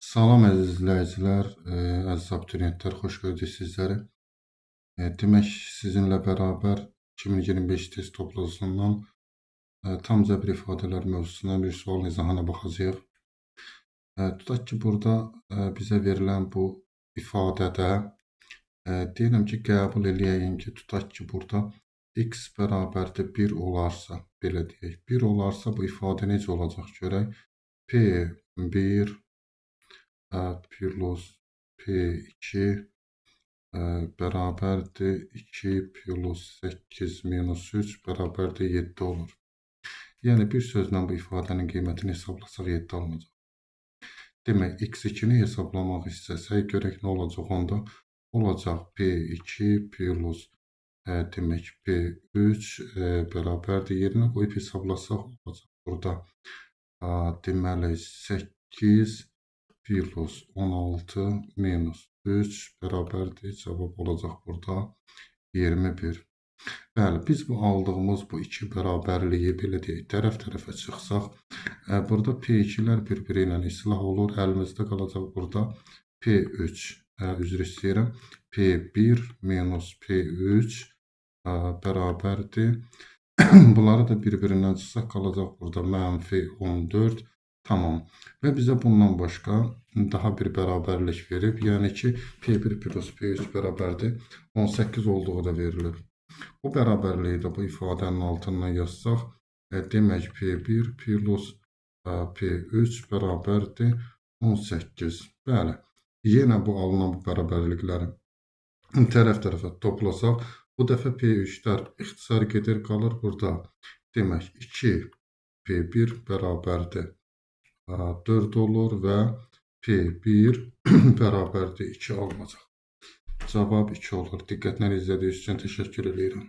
Salam əziz izləyicilər, əziz abituriyentlər, xoş gördük sizləri. Demək, sizinlə bərabər 2025 test toplanışından tam cəbr ifadələr mövzusuna bir sual izahına baxacağıq. Tutaq ki, burada bizə verilən bu ifadədə deyirəm ki, qəbul eləyəyim ki, tutaq ki, burada x bərabərdir 1 olarsa, belə deyək, 1 olarsa bu ifadə necə olacaq görək. P1 plus P2 bərabərdir 2 plus 8 minus 3 bərabərdir 7 olur. Yəni, bir sözlə bu ifadənin qiymətini hesablasaq 7 alınacaq. Demək, x2-ni hesablamaq istəsək, görək nə olacaq onda? Olacaq P2 plus demək P3 bərabərdir. Yerinə qoyub hesablasaq olacaq burada. Deməli, 8 plus 16 minus 3 bərabərdir. Cavab olacaq burada 21. Bəli, biz bu aldığımız bu iki bərabərliyi belə deyək, tərəf-tərəfə çıxsaq, burada P2-lər bir-biri ilə islah olur. Əlimizdə qalacaq burada P3, üzr istəyirəm, P1 minus P3 bərabərdir. Bunları da bir-birindən çıxsaq qalacaq burada mənfi 14. Tamam. Və bizə bundan başqa daha bir bərabərlik verib. Yəni ki, P1 plus P3 bərabərdir 18 olduğu da verilir. Bu bərabərliyi də bu ifadənin altından yazsaq, demək P1 plus P3 bərabərdir 18. Bəli, yenə bu alınan bu bərabərlikləri tərəf-tərəfə toplasaq, bu dəfə P3'lər ixtisar gedir, qalır burada. Demək, 2 P1 bərabərdir 4 olur və P1 bərabərdir 2 alınacaq. Cavab 2 olur. Diqqətlə izlədiyiniz üçün təşəkkür edirəm.